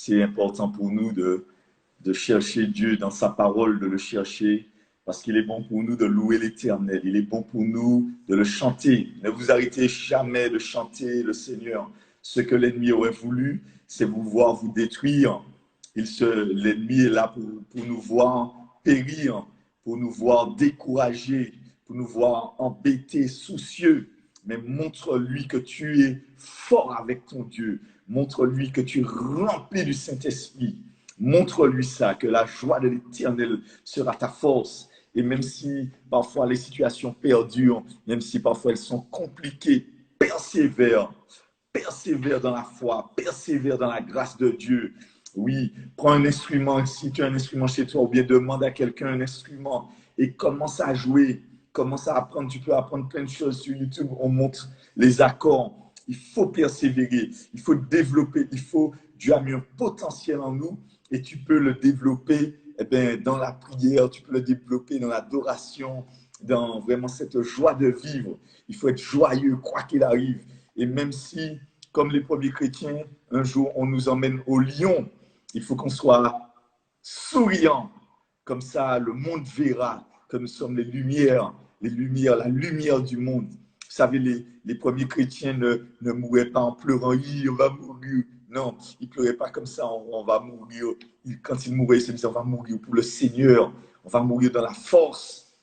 c'est important pour nous de chercher Dieu dans sa parole, de le chercher, parce qu'il est bon pour nous de louer l'Éternel. Il est bon pour nous de le chanter. Ne vous arrêtez jamais de chanter le Seigneur. Ce que l'ennemi aurait voulu, c'est vous voir vous détruire. L'ennemi est là pour nous voir périr, pour nous voir découragés, pour nous voir embêtés, soucieux. Mais montre-lui que tu es fort avec ton Dieu. Montre-lui que tu es rempli du Saint-Esprit. Montre-lui ça, que la joie de l'Éternel sera ta force. Et même si parfois les situations perdurent, même si parfois elles sont compliquées, persévère. Persévère dans la foi, persévère dans la grâce de Dieu. Oui, prends un instrument, si tu as un instrument chez toi, ou bien demande à quelqu'un un instrument et commence à jouer, commence à apprendre. Tu peux apprendre plein de choses sur YouTube, on montre les accords. Il faut persévérer, il faut développer, Dieu a mis un potentiel en nous et tu peux le développer dans la prière, tu peux le développer dans l'adoration, dans vraiment cette joie de vivre. Il faut être joyeux, quoi qu'il arrive. Et même si, comme les premiers chrétiens, un jour on nous emmène au lion, il faut qu'on soit souriant. Comme ça, le monde verra que nous sommes les lumières, la lumière du monde. Vous savez, les premiers chrétiens ne mouraient pas en pleurant, on va mourir. Non, ils ne pleuraient pas comme ça, on va mourir. Quand ils mouraient, ils se disaient, on va mourir pour le Seigneur, on va mourir dans la force.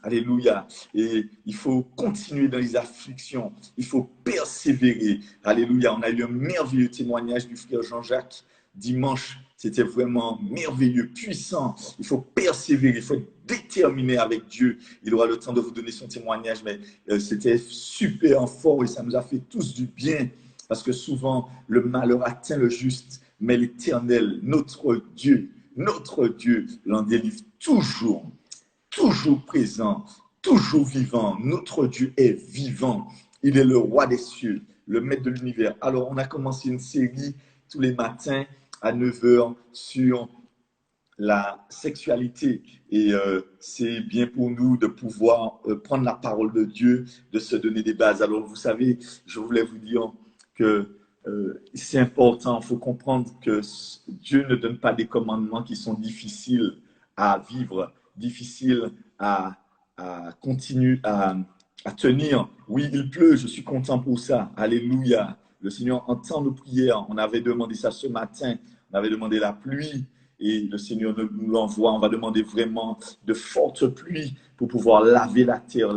Alléluia. Et il faut continuer dans les afflictions. Il faut persévérer. Alléluia. On a eu un merveilleux témoignage du frère Jean-Jacques dimanche. C'était vraiment merveilleux, puissant. Il faut persévérer. Il faut être déterminé avec Dieu. Il aura le temps de vous donner son témoignage, mais c'était super fort et ça nous a fait tous du bien. Parce que souvent, le malheur atteint le juste, mais l'Éternel, notre Dieu, l'en délivre toujours. Toujours présent, toujours vivant. Notre Dieu est vivant. Il est le roi des cieux, le maître de l'univers. Alors, on a commencé une série tous les matins à 9 heures sur la sexualité. Et c'est bien pour nous de pouvoir prendre la parole de Dieu, de se donner des bases. Alors, vous savez, je voulais vous dire que c'est important. Il faut comprendre que Dieu ne donne pas des commandements qui sont difficiles à vivre, difficiles à, continuer, à tenir. Oui, il pleut, je suis content pour ça. Alléluia. Le Seigneur entend nos prières. On avait demandé ça ce matin. On avait demandé la pluie et le Seigneur nous l'envoie. On va demander vraiment de fortes pluies pour pouvoir laver la terre,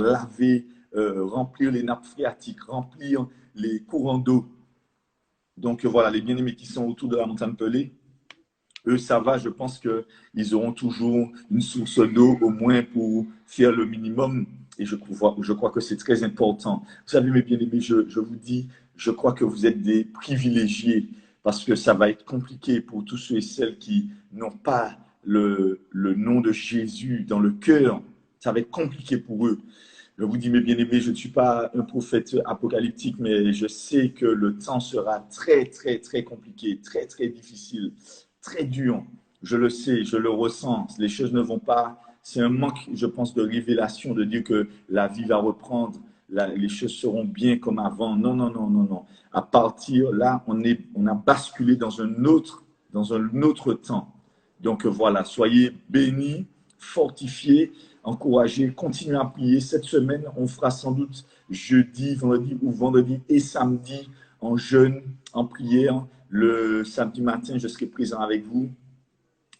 remplir les nappes phréatiques, remplir les courants d'eau. Donc voilà, les bien-aimés qui sont autour de la montagne Pelée, eux, ça va, je pense qu'ils auront toujours une source d'eau au moins pour faire le minimum. Et je crois que c'est très important. Vous savez, mes bien-aimés, je vous dis, je crois que vous êtes des privilégiés parce que ça va être compliqué pour tous ceux et celles qui n'ont pas le nom de Jésus dans le cœur. Ça va être compliqué pour eux. Je vous dis, mes bien-aimés, je ne suis pas un prophète apocalyptique, mais je sais que le temps sera très, très, très compliqué, très, très difficile, très dur. Je le sais, je le ressens. Les choses ne vont pas. C'est un manque, je pense, de révélation de dire que la vie va reprendre, les choses seront bien comme avant. Non, non, non, non, non. À partir là, on a basculé dans un autre temps. Donc voilà, soyez bénis, fortifiés, encouragés, continuez à prier. Cette semaine, on fera sans doute jeudi, vendredi ou vendredi et samedi en jeûne, en prière. Le samedi matin, je serai présent avec vous.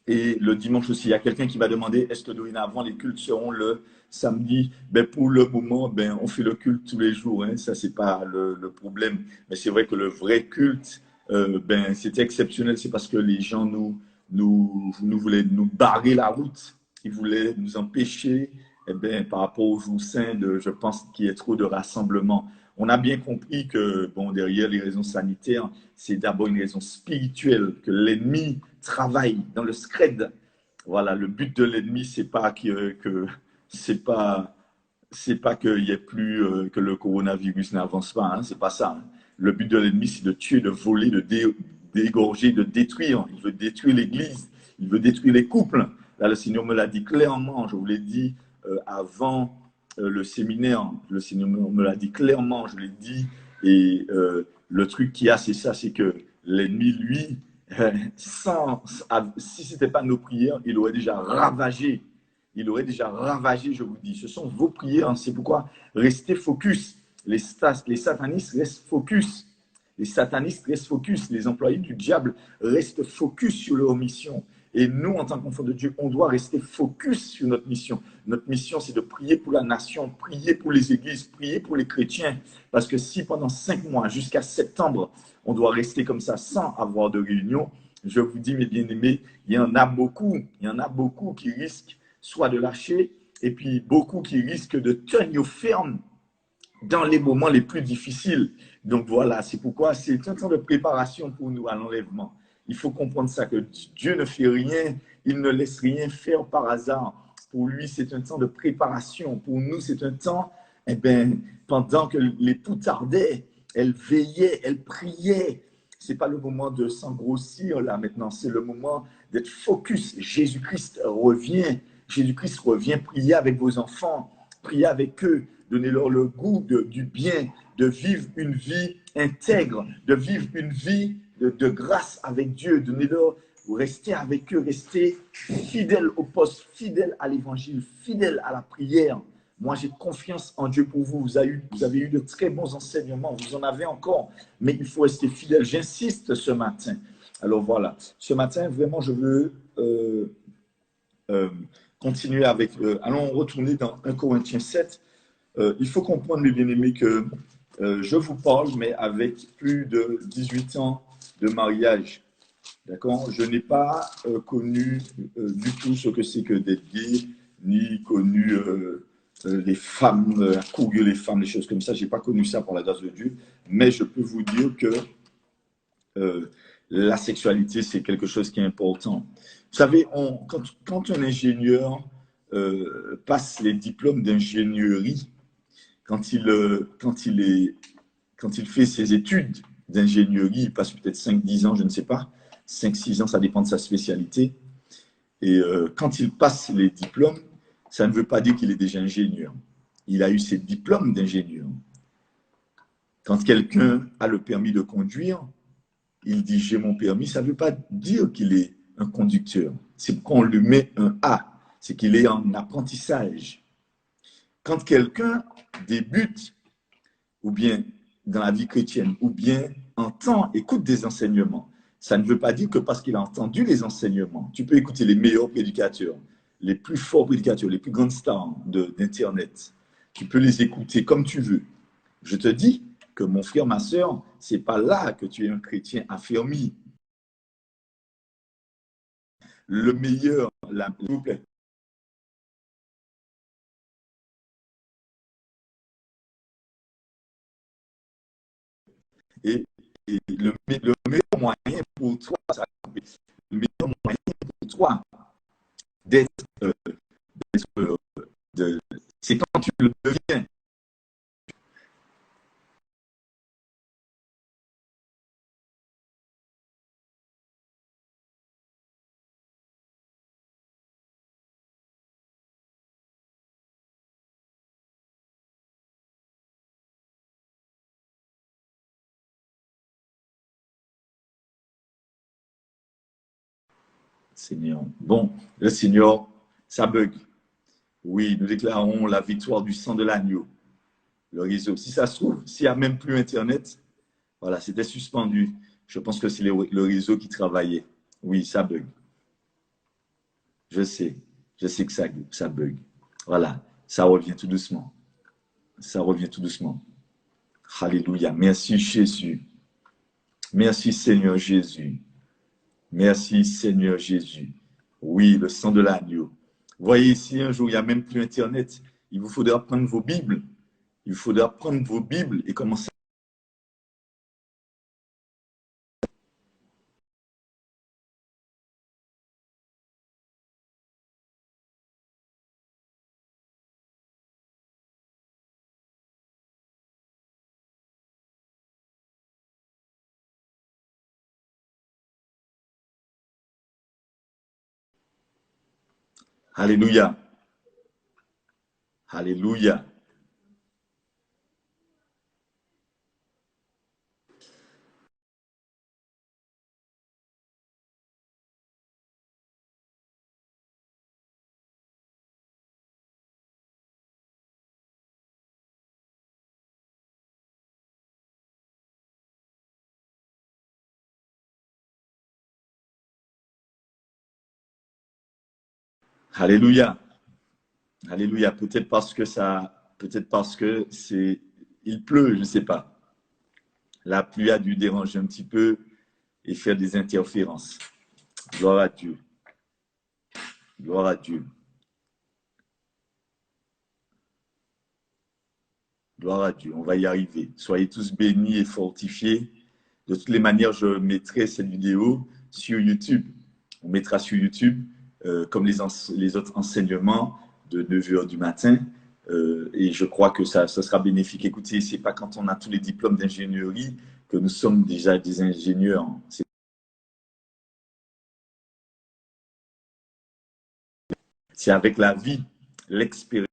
Et le dimanche aussi, il y a quelqu'un qui va demander est-ce que dorénavant les cultes seront le samedi? Pour le moment, on fait le culte tous les jours. Hein, ça, c'est pas le problème. Mais c'est vrai que le vrai culte, c'était exceptionnel. C'est parce que les gens nous voulaient nous barrer la route. Ils voulaient nous empêcher, par rapport aux jours saints, je pense qu'il y ait trop de rassemblements. On a bien compris que, derrière les raisons sanitaires, c'est d'abord une raison spirituelle, que l'ennemi travaille dans le scred. Voilà, le but de l'ennemi, c'est pas qu'il y ait plus, que le coronavirus n'avance pas, hein, c'est pas ça. Hein. Le but de l'ennemi, c'est de tuer, de voler, d'égorger, de détruire. Il veut détruire l'Église, il veut détruire les couples. Là, le Seigneur me l'a dit clairement, je vous l'ai dit avant le séminaire, le Seigneur me l'a dit clairement, je l'ai dit, et le truc qu'il y a, c'est ça, c'est que l'ennemi, lui, Si ce n'était pas nos prières, il aurait déjà ravagé. Il aurait déjà ravagé, je vous dis. Ce sont vos prières. C'est pourquoi restez focus. Les satanistes restent focus. Les satanistes restent focus. Les employés du diable restent focus sur leur mission. Et nous, en tant qu'enfants de Dieu, on doit rester focus sur notre mission. Notre mission, c'est de prier pour la nation, prier pour les églises, prier pour les chrétiens. Parce que si pendant 5 mois, jusqu'à septembre, on doit rester comme ça sans avoir de réunion, je vous dis, mes bien-aimés, il y en a beaucoup qui risquent soit de lâcher, et puis beaucoup qui risquent de tenir ferme dans les moments les plus difficiles. Donc voilà, c'est pourquoi c'est un temps de préparation pour nous à l'enlèvement. Il faut comprendre ça, que Dieu ne fait rien, il ne laisse rien faire par hasard. Pour lui, c'est un temps de préparation. Pour nous, c'est un temps, eh bien, pendant que l'époux tardait, elle veillait, elle priait. Ce n'est pas le moment de s'engrossir là maintenant, c'est le moment d'être focus. Jésus-Christ revient. Jésus-Christ revient, prier avec vos enfants, prier avec eux, donnez-leur le goût du bien, de vivre une vie intègre, de vivre une vie de grâce avec Dieu. Donnez-leur, restez avec eux, restez fidèles au poste, fidèles à l'évangile, fidèles à la prière. Moi, j'ai confiance en Dieu pour vous. Vous avez eu de très bons enseignements. Vous en avez encore, mais il faut rester fidèle. J'insiste ce matin. Alors voilà, ce matin, vraiment, je veux continuer avec... allons retourner dans 1 Corinthiens 7. Il faut comprendre, mes bien-aimés, que je vous parle, mais avec plus de 18 ans de mariage. D'accord? Je n'ai pas connu du tout ce que c'est que d'être gay, ni connu les femmes, courir les femmes, des choses comme ça. Je n'ai pas connu ça par la grâce de Dieu. Mais je peux vous dire que la sexualité, c'est quelque chose qui est important. Vous savez, quand un ingénieur passe les diplômes d'ingénierie, quand il fait ses études d'ingénierie, il passe peut-être 5-10 ans, je ne sais pas, 5-6 ans, ça dépend de sa spécialité. Et quand il passe les diplômes, ça ne veut pas dire qu'il est déjà ingénieur. Il a eu ses diplômes d'ingénieur. Quand quelqu'un a le permis de conduire, il dit j'ai mon permis, ça ne veut pas dire qu'il est un conducteur. C'est pourquoi on lui met un A, c'est qu'il est en apprentissage. Quand quelqu'un débute, ou bien dans la vie chrétienne, ou bien entend, écoute des enseignements, ça ne veut pas dire que parce qu'il a entendu les enseignements, tu peux écouter les meilleurs prédicateurs, les plus forts prédicateurs, les plus grandes stars d'Internet. Tu peux les écouter comme tu veux. Je te dis que mon frère, ma soeur, c'est pas là que tu es un chrétien affermi. Le meilleur, s'il vous plaît. Et, le meilleur moyen pour toi, le meilleur moyen pour toi d'être, c'est quand tu le deviens. Seigneur. Bon, le Seigneur, ça bug. Oui, nous déclarons la victoire du sang de l'agneau. Le réseau. Si ça se trouve, s'il n'y a même plus Internet, voilà, c'était suspendu. Je pense que c'est le réseau qui travaillait. Oui, ça bug. Je sais. Je sais que ça bug. Voilà, ça revient tout doucement. Ça revient tout doucement. Alléluia. Merci Jésus. Merci Seigneur Jésus. Merci Seigneur Jésus. Oui, le sang de l'agneau. Voyez, si un jour il n'y a même plus Internet, il vous faudra prendre vos Bibles. Il vous faudra prendre vos Bibles et commencer. Alléluia. Alléluia. Alléluia. Alléluia. Peut-être parce que il pleut, je ne sais pas. La pluie a dû déranger un petit peu et faire des interférences. Gloire à Dieu. Gloire à Dieu. Gloire à Dieu. On va y arriver. Soyez tous bénis et fortifiés. De toutes les manières, je mettrai cette vidéo sur YouTube. On mettra sur YouTube, comme les autres enseignements de 9 h du matin. Et je crois que ça sera bénéfique. Écoutez, ce n'est pas quand on a tous les diplômes d'ingénierie que nous sommes déjà des ingénieurs. C'est avec la vie, l'expérience.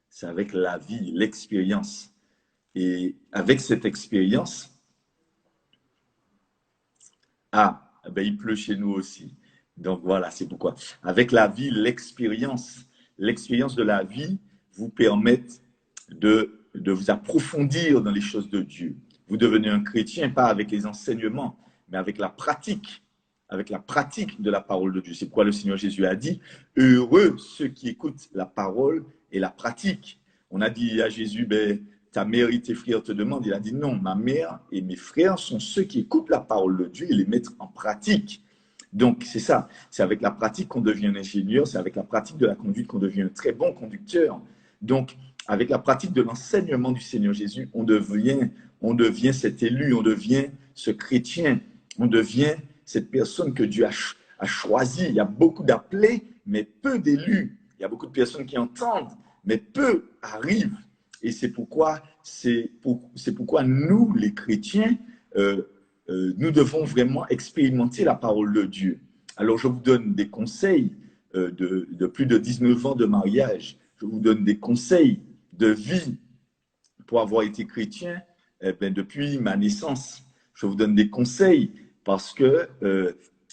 C'est avec la vie, l'expérience. Et avec cette expérience, ben, il pleut chez nous aussi. Donc voilà, c'est pourquoi. Avec la vie, l'expérience de la vie vous permettent de vous approfondir dans les choses de Dieu. Vous devenez un chrétien, pas avec les enseignements, mais avec la pratique de la parole de Dieu. C'est pourquoi le Seigneur Jésus a dit, heureux ceux qui écoutent la parole et la pratiquent. On a dit à Jésus, ben, ta mère et tes frères te demandent. Il a dit non, ma mère et mes frères sont ceux qui écoutent la parole de Dieu et les mettent en pratique. Donc, c'est ça. C'est avec la pratique qu'on devient un ingénieur, c'est avec la pratique de la conduite qu'on devient un très bon conducteur. Donc, avec la pratique de l'enseignement du Seigneur Jésus, on devient cet élu, on devient ce chrétien, on devient cette personne que Dieu a choisie. Il y a beaucoup d'appelés, mais peu d'élus. Il y a beaucoup de personnes qui entendent, mais peu arrivent. Et c'est pourquoi nous, les chrétiens, nous devons vraiment expérimenter la parole de Dieu. Alors, je vous donne des conseils de plus de 19 ans de mariage. Je vous donne des conseils de vie pour avoir été chrétien depuis ma naissance. Je vous donne des conseils parce que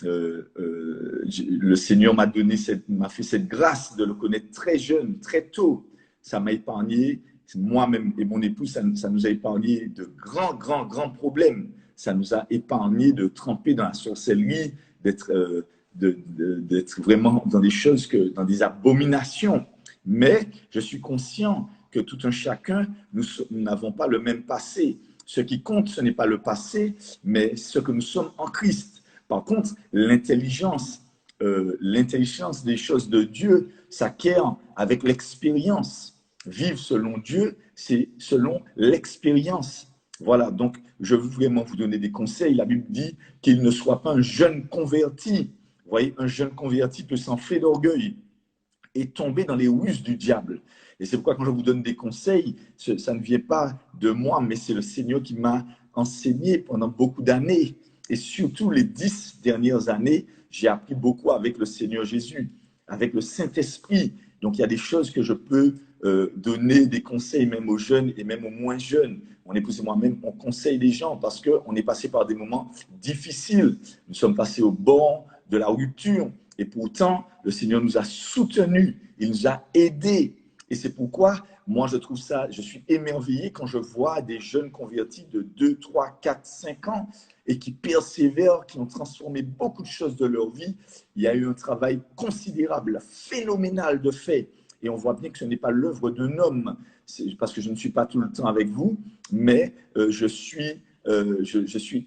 le Seigneur m'a fait cette grâce de le connaître très jeune, très tôt. Ça m'a épargné, moi-même et mon épouse, ça nous a épargné de grands problèmes. Ça nous a épargné de tremper dans la sorcellerie, d'être vraiment dans des choses, dans des abominations. Mais je suis conscient que tout un chacun, nous n'avons pas le même passé. Ce qui compte, ce n'est pas le passé, mais ce que nous sommes en Christ. Par contre, l'intelligence des choses de Dieu s'acquiert avec l'expérience. Vivre selon Dieu, c'est selon l'expérience. Voilà, donc je veux vraiment vous donner des conseils. La Bible dit qu'il ne soit pas un jeune converti. Vous voyez, un jeune converti peut s'enfler d'orgueil et tomber dans les ruses du diable. Et c'est pourquoi quand je vous donne des conseils, ça ne vient pas de moi, mais c'est le Seigneur qui m'a enseigné pendant beaucoup d'années. Et surtout les 10 dernières années, j'ai appris beaucoup avec le Seigneur Jésus, avec le Saint-Esprit. Donc il y a des choses que je peux donner des conseils même aux jeunes et même aux moins jeunes. Mon épouse et moi-même, on conseille les gens parce qu'on est passé par des moments difficiles. Nous sommes passés au bord de la rupture. Et pourtant, le Seigneur nous a soutenus, il nous a aidés. Et c'est pourquoi, moi, je suis émerveillé quand je vois des jeunes convertis de 2, 3, 4, 5 ans et qui persévèrent, qui ont transformé beaucoup de choses de leur vie. Il y a eu un travail considérable, phénoménal de fait. Et on voit bien que ce n'est pas l'œuvre d'un homme, parce que je ne suis pas tout le temps avec vous, mais je suis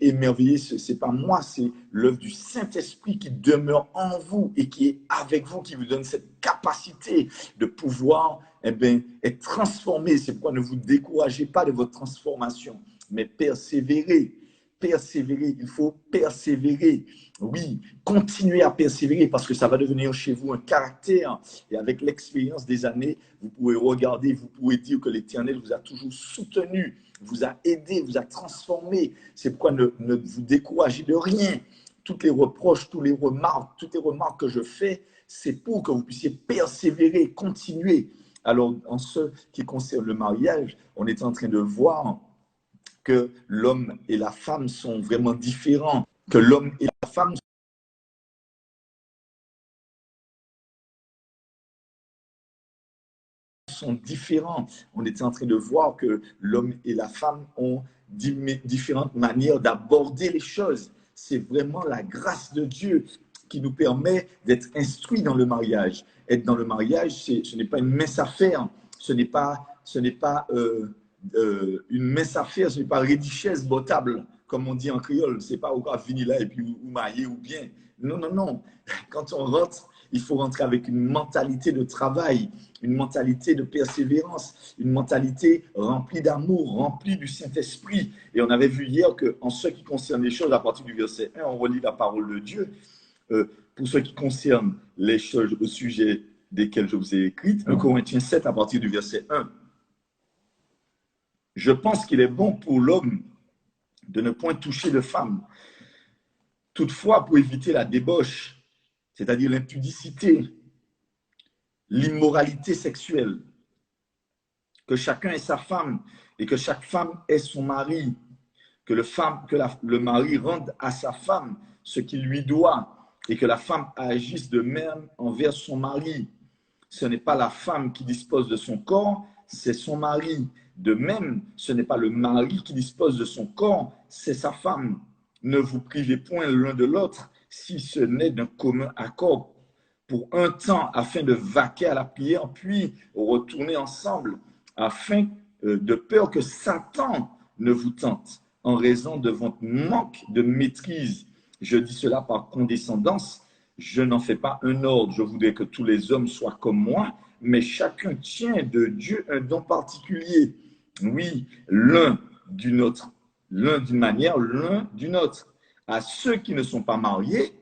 émerveillé. Ce n'est pas moi, c'est l'œuvre du Saint-Esprit qui demeure en vous et qui est avec vous, qui vous donne cette capacité de pouvoir être transformé. C'est pourquoi ne vous découragez pas de votre transformation, mais persévérez. Persévérer, il faut persévérer. Oui, continuez à persévérer parce que ça va devenir chez vous un caractère. Et avec l'expérience des années, vous pouvez regarder, vous pouvez dire que l'Éternel vous a toujours soutenu, vous a aidé, vous a transformé. C'est pourquoi ne vous découragez de rien. Toutes les reproches, toutes les remarques que je fais, c'est pour que vous puissiez persévérer, continuer. Alors, en ce qui concerne le mariage, on est en train de voir que l'homme et la femme sont vraiment différents, que l'homme et la femme sont différents. On était en train de voir que l'homme et la femme ont différentes manières d'aborder les choses. C'est vraiment la grâce de Dieu qui nous permet d'être instruits dans le mariage. Être dans le mariage, ce n'est pas une mince affaire, ce n'est pas une mince affaire, ce n'est pas rédichesse botable, comme on dit en créole. Ce n'est pas au cas venir là et puis ou marier ou bien. Non, non, non. Quand on rentre, il faut rentrer avec une mentalité de travail, une mentalité de persévérance, une mentalité remplie d'amour, remplie du Saint-Esprit. Et on avait vu hier qu'en ce qui concerne les choses, à partir du verset 1, on relit la parole de Dieu. Pour ce qui concerne les choses au sujet desquelles je vous ai écrites, 1 Corinthiens 7, à partir du verset 1. Je pense qu'il est bon pour l'homme de ne point toucher de femme. Toutefois, pour éviter la débauche, c'est-à-dire l'impudicité, l'immoralité sexuelle, que chacun ait sa femme et que chaque femme ait son mari, que le mari rende à sa femme ce qu'il lui doit et que la femme agisse de même envers son mari. Ce n'est pas la femme qui dispose de son corps, c'est son mari. De même, ce n'est pas le mari qui dispose de son corps, c'est sa femme. Ne vous privez point l'un de l'autre, si ce n'est d'un commun accord, pour un temps, afin de vaquer à la prière, puis retourner ensemble, afin de peur que Satan ne vous tente, en raison de votre manque de maîtrise. Je dis cela par condescendance, je n'en fais pas un ordre, je voudrais que tous les hommes soient comme moi, mais chacun tient de Dieu un don particulier. Oui, l'un d'une autre, l'un d'une manière, l'un d'une autre. À ceux qui ne sont pas mariés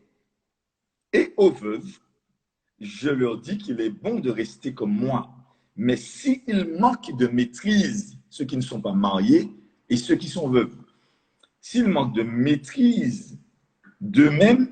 et aux veuves, je leur dis qu'il est bon de rester comme moi. Mais s'ils manquent de maîtrise, ceux qui ne sont pas mariés et ceux qui sont veuves, s'ils manquent de maîtrise, d'eux-mêmes,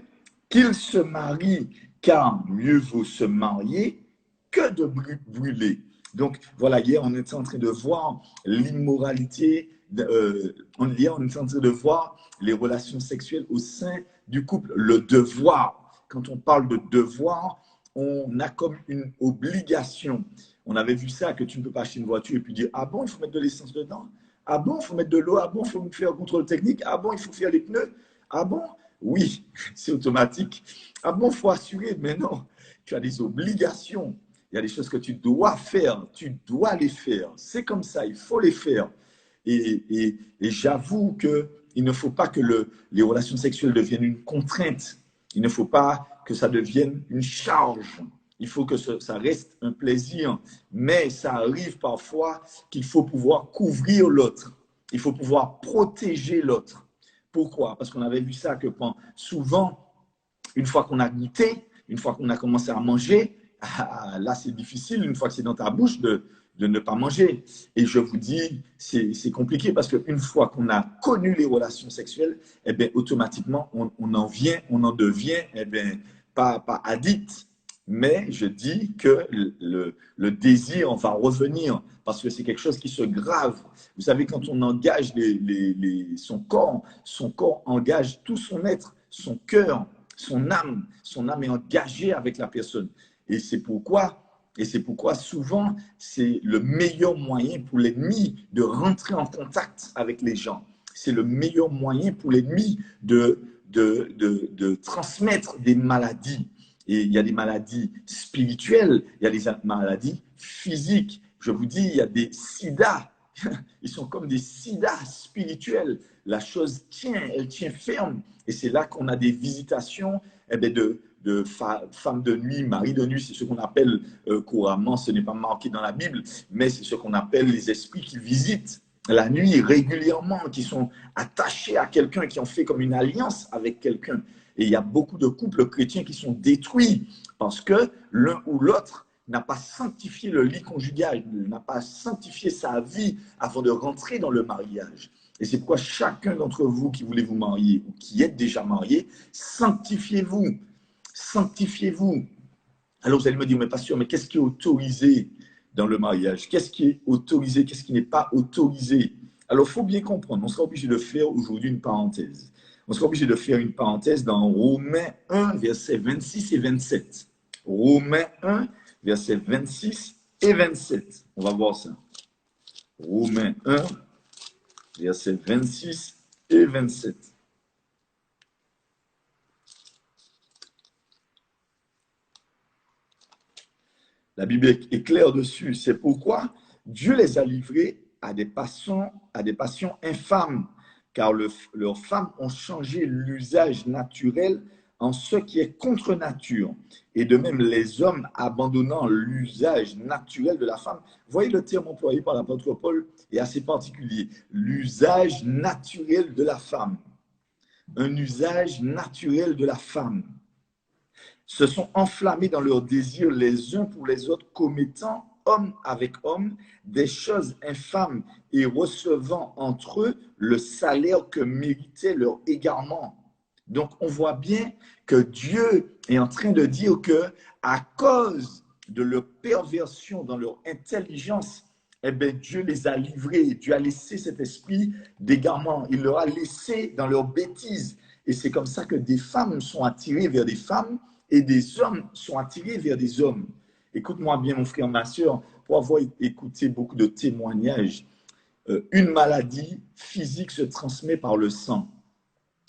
qu'ils se marient, car mieux vaut se marier que de brûler. Donc, voilà, hier, on était en train de voir l'immoralité, hier, on était en train de voir les relations sexuelles au sein du couple, le devoir. Quand on parle de devoir, on a comme une obligation. On avait vu ça, que tu ne peux pas acheter une voiture et puis dire, ah bon, il faut mettre de l'essence dedans? Ah bon, il faut mettre de l'eau? Ah bon, il faut faire un contrôle technique? Ah bon, il faut faire les pneus? Ah bon? Oui, c'est automatique. Ah bon, il faut assurer? Mais non, tu as des obligations. Il y a des choses que tu dois faire, tu dois les faire. C'est comme ça, il faut les faire. Et j'avoue qu'il ne faut pas que les relations sexuelles deviennent une contrainte. Il ne faut pas que ça devienne une charge. Il faut que ça reste un plaisir. Mais ça arrive parfois qu'il faut pouvoir couvrir l'autre. Il faut pouvoir protéger l'autre. Pourquoi? Parce qu'on avait vu ça que souvent, une fois qu'on a goûté, une fois qu'on a commencé à manger, là c'est difficile, une fois que c'est dans ta bouche, de ne pas manger. Et je vous dis, c'est compliqué parce qu'une fois qu'on a connu les relations sexuelles, eh bien, automatiquement, on en devient eh bien, pas addict. Mais je dis que le désir va revenir parce que c'est quelque chose qui se grave. Vous savez, quand on engage son corps engage tout son être, son cœur, son âme est engagée avec la personne. Et c'est pourquoi souvent, c'est le meilleur moyen pour l'ennemi de rentrer en contact avec les gens. C'est le meilleur moyen pour l'ennemi de transmettre des maladies. Et il y a des maladies spirituelles, il y a des maladies physiques. Je vous dis, il y a des sida. Ils sont comme des sida spirituels. La chose elle tient ferme. Et c'est là qu'on a des visitations de femmes de nuit, maris de nuit. C'est ce qu'on appelle couramment, ce n'est pas marqué dans la Bible, mais c'est ce qu'on appelle les esprits qui visitent la nuit régulièrement, qui sont attachés à quelqu'un, qui ont fait comme une alliance avec quelqu'un. Et il y a beaucoup de couples chrétiens qui sont détruits parce que l'un ou l'autre n'a pas sanctifié le lit conjugal, n'a pas sanctifié sa vie avant de rentrer dans le mariage. Et c'est pourquoi chacun d'entre vous qui voulez vous marier ou qui êtes déjà marié, sanctifiez-vous. Sanctifiez-vous. Alors vous allez me dire, mais pasteur, mais qu'est-ce qui est autorisé dans le mariage? Qu'est-ce qui est autorisé? Qu'est-ce qui n'est pas autorisé? Alors il faut bien comprendre, on sera obligé de faire aujourd'hui une parenthèse. On sera obligé de faire une parenthèse dans Romains 1, versets 26 et 27. Romains 1, versets 26 et 27. On va voir ça. Romains 1, versets 26 et 27. La Bible est claire dessus. C'est pourquoi Dieu les a livrés à des passions infâmes, car leurs femmes ont changé l'usage naturel en ce qui est contre nature. Et de même, les hommes abandonnant l'usage naturel de la femme. Voyez le terme employé par l'apôtre Paul est assez particulier. L'usage naturel de la femme. Un usage naturel de la femme. Se sont enflammés dans leurs désirs les uns pour les autres, commettant homme avec homme des choses infâmes et recevant entre eux le salaire que méritait leur égarement. Donc, on voit bien que Dieu est en train de dire que à cause de leur perversion dans leur intelligence, eh bien, Dieu les a livrés. Dieu a laissé cet esprit d'égarement. Il leur a laissé dans leur bêtise. Et c'est comme ça que des femmes sont attirées vers des femmes et des hommes sont attirés vers des hommes. Écoute-moi bien, mon frère, ma soeur, pour avoir écouté beaucoup de témoignages, une maladie physique se transmet par le sang.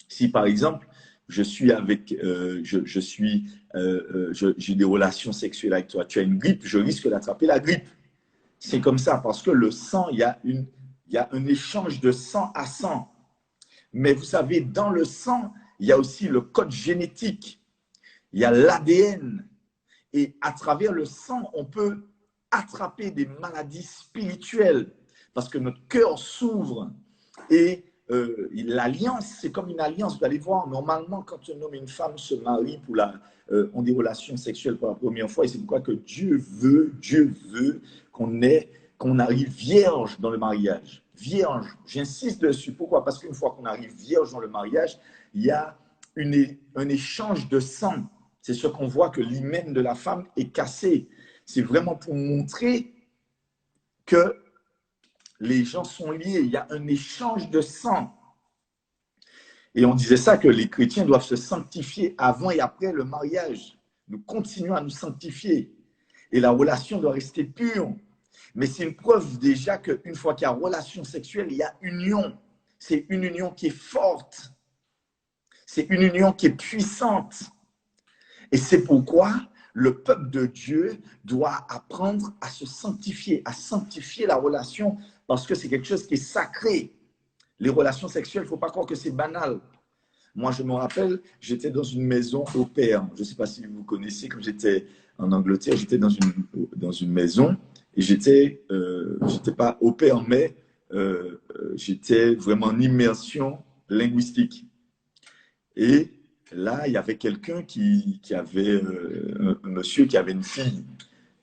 Si, par exemple, j'ai des relations sexuelles avec toi, tu as une grippe, je risque d'attraper la grippe. C'est comme ça, parce que le sang, il y a un échange de sang à sang. Mais vous savez, dans le sang, il y a aussi le code génétique. Il y a l'ADN. Et à travers le sang, on peut attraper des maladies spirituelles parce que notre cœur s'ouvre. Et l'alliance, c'est comme une alliance. Vous allez voir, normalement, quand un homme et une femme se marient ont des relations sexuelles pour la première fois, et c'est pourquoi que Dieu veut qu'on arrive vierge dans le mariage. Vierge, j'insiste dessus. Pourquoi? Parce qu'une fois qu'on arrive vierge dans le mariage, il y a un échange de sang. C'est ce qu'on voit que l'hymen de la femme est cassé. C'est vraiment pour montrer que les gens sont liés. Il y a un échange de sang. Et on disait ça, que les chrétiens doivent se sanctifier avant et après le mariage. Nous continuons à nous sanctifier. Et la relation doit rester pure. Mais c'est une preuve déjà qu'une fois qu'il y a relation sexuelle, il y a union. C'est une union qui est forte. C'est une union qui est puissante. Et c'est pourquoi le peuple de Dieu doit apprendre à se sanctifier, à sanctifier la relation, parce que c'est quelque chose qui est sacré. Les relations sexuelles, il ne faut pas croire que c'est banal. Moi, je me rappelle, j'étais dans une maison au pair. Je ne sais pas si vous connaissez, quand j'étais en Angleterre, j'étais dans une maison et j'étais pas au pair, mais j'étais vraiment en immersion linguistique. Et là, il y avait quelqu'un qui avait, un monsieur qui avait une fille.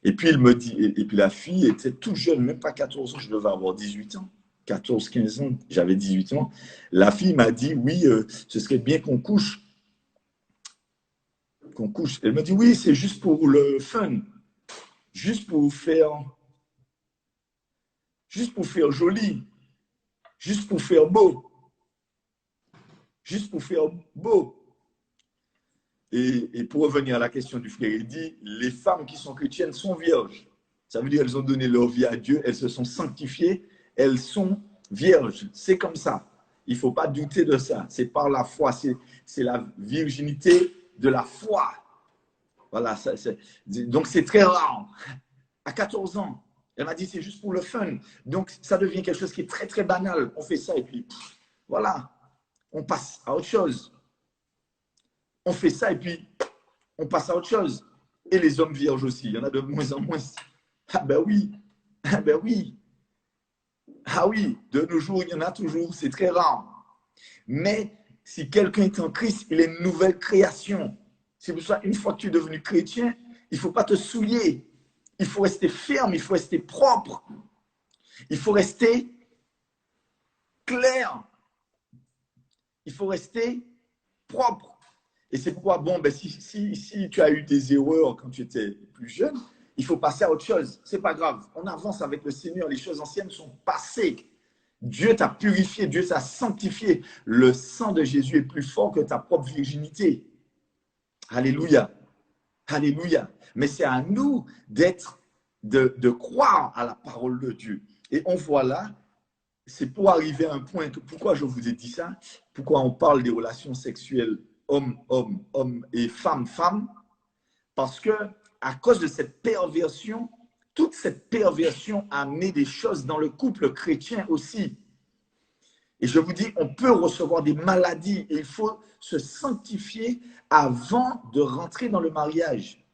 Et puis, il me dit, et puis la fille était toute jeune, même pas 14 ans, je devais avoir 18 ans. 14, 15 ans, j'avais 18 ans. La fille m'a dit, oui, ce serait bien qu'on couche. Qu'on couche. Elle m'a dit, oui, c'est juste pour le fun. Juste pour faire joli. Juste pour faire beau. Juste pour faire beau. Et pour revenir à la question du frère, il dit, les femmes qui sont chrétiennes sont vierges. Ça veut dire qu'elles ont donné leur vie à Dieu, elles se sont sanctifiées, elles sont vierges. C'est comme ça. Il ne faut pas douter de ça. C'est par la foi. C'est la virginité de la foi. Voilà. Donc, c'est très rare. À 14 ans, elle m'a dit, c'est juste pour le fun. Donc, ça devient quelque chose qui est très, très banal. On fait ça et puis, voilà. On passe à autre chose. On fait ça et puis, on passe à autre chose. Et les hommes vierges aussi. Il y en a de moins en moins. Ah ben oui. Ah ben oui. Ah oui, de nos jours, il y en a toujours, c'est très rare. Mais si quelqu'un est en Christ, il est une nouvelle création. C'est pour ça, une fois que tu es devenu chrétien, il ne faut pas te souiller. Il faut rester ferme, il faut rester propre. Il faut rester clair. Il faut rester propre. Et c'est pourquoi, bon, ben, si tu as eu des erreurs quand tu étais plus jeune, il faut passer à autre chose. Ce n'est pas grave. On avance avec le Seigneur. Les choses anciennes sont passées. Dieu t'a purifié. Dieu t'a sanctifié. Le sang de Jésus est plus fort que ta propre virginité. Alléluia. Alléluia. Mais c'est à nous d'être de croire à la parole de Dieu. Et on voit là, c'est pour arriver à un point, pourquoi je vous ai dit ça, pourquoi on parle des relations sexuelles homme-homme, homme et femme-femme, parce que à cause de cette perversion, toute cette perversion a amené des choses dans le couple chrétien aussi. Et je vous dis, on peut recevoir des maladies et il faut se sanctifier avant de rentrer dans le mariage.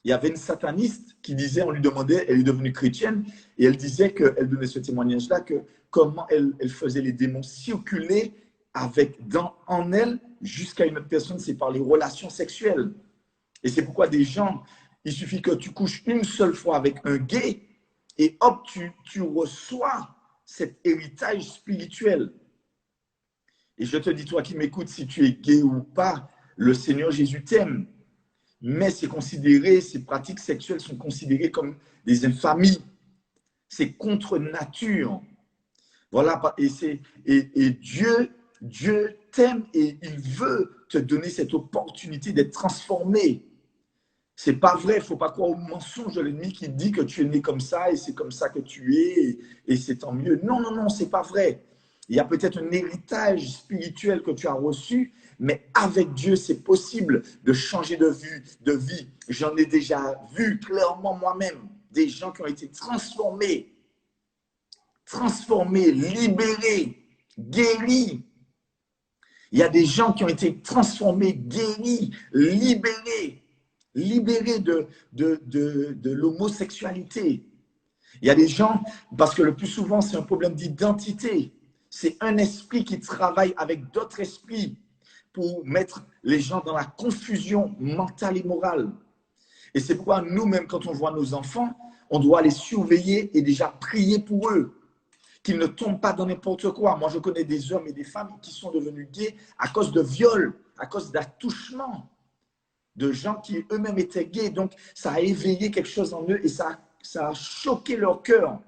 Il y avait une sataniste qui disait, on lui demandait, elle est devenue chrétienne, et elle disait qu'elle donnait ce témoignage-là, que comment elle faisait les démons circuler en elle jusqu'à une autre personne, c'est par les relations sexuelles. Et c'est pourquoi des gens, il suffit que tu couches une seule fois avec un gay, et hop, tu reçois cet héritage spirituel. Et je te dis, toi qui m'écoutes, si tu es gay ou pas, le Seigneur Jésus t'aime. Mais c'est considéré, ces pratiques sexuelles sont considérées comme des infamies. C'est contre nature. Voilà, et Dieu t'aime et il veut te donner cette opportunité d'être transformé. C'est pas vrai, il ne faut pas croire au mensonge de l'ennemi qui dit que tu es né comme ça et c'est comme ça que tu es et c'est tant mieux. Non, non, non, c'est pas vrai. Il y a peut-être un héritage spirituel que tu as reçu, mais avec Dieu, c'est possible de changer de vie. J'en ai déjà vu clairement moi-même des gens qui ont été transformés, libérés, guéris. Il y a des gens qui ont été transformés, guéris, libérés de l'homosexualité. Il y a des gens, parce que le plus souvent, c'est un problème d'identité. C'est un esprit qui travaille avec d'autres esprits pour mettre les gens dans la confusion mentale et morale. Et c'est pourquoi nous-mêmes, quand on voit nos enfants, on doit les surveiller et déjà prier pour eux, qu'ils ne tombent pas dans n'importe quoi. Moi, je connais des hommes et des femmes qui sont devenus gays à cause de viols, à cause d'attouchements, de gens qui eux-mêmes étaient gays. Donc, ça a éveillé quelque chose en eux et ça a choqué leur cœur.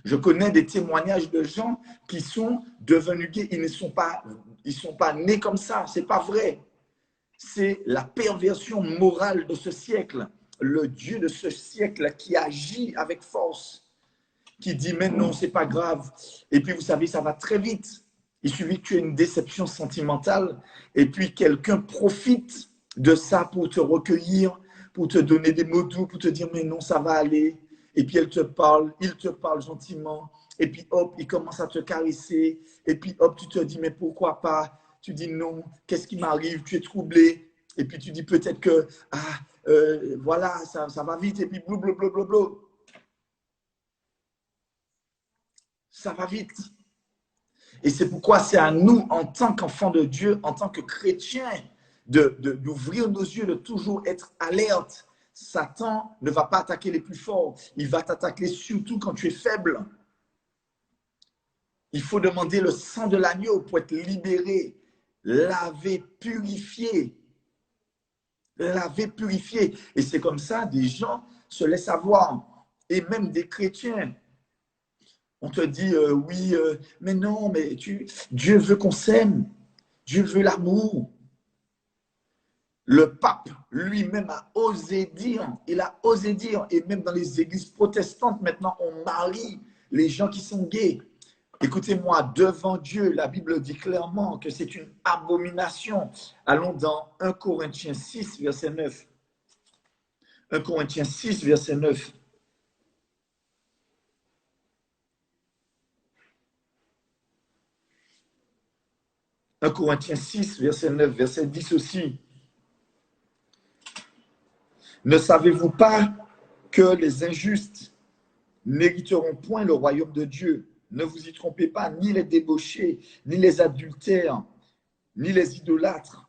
Je connais des témoignages de gens qui sont devenus gays. Ils ne sont pas nés comme ça. Ce n'est pas vrai. C'est la perversion morale de ce siècle. Le Dieu de ce siècle qui agit avec force, qui dit mais non, ce n'est pas grave. Et puis, vous savez, ça va très vite. Il suffit que tu aies une déception sentimentale et puis quelqu'un profite de ça pour te recueillir, pour te donner des mots doux, pour te dire mais non, ça va aller. Et puis il te parle gentiment. Et puis hop, il commence à te caresser. Et puis hop, tu te dis mais pourquoi pas? Tu dis non, qu'est-ce qui m'arrive? Tu es troublé. Et puis tu dis peut-être que voilà, ça va vite. Et puis blablabla. Ça va vite. Et c'est pourquoi c'est à nous, en tant qu'enfants de Dieu, en tant que chrétiens, d'ouvrir nos yeux, de toujours être alerte. Satan ne va pas attaquer les plus forts. Il va t'attaquer surtout quand tu es faible. Il faut demander le sang de l'agneau pour être libéré, lavé, purifié. Lavé, purifié. Et c'est comme ça, des gens se laissent avoir. Et même des chrétiens. On te dit, oui, mais non, mais Dieu veut qu'on s'aime. Dieu veut l'amour. Le pape lui-même a osé dire, il a osé dire, et même dans les églises protestantes, maintenant, on marie les gens qui sont gays. Écoutez-moi, devant Dieu, la Bible dit clairement que c'est une abomination. Allons dans 1 Corinthiens 6, verset 9. 1 Corinthiens 6, verset 9. 1 Corinthiens 6, verset 9, verset 10 aussi. Ne savez-vous pas que les injustes n'hériteront point le royaume de Dieu? Ne vous y trompez pas, ni les débauchés, ni les adultères, ni les idolâtres,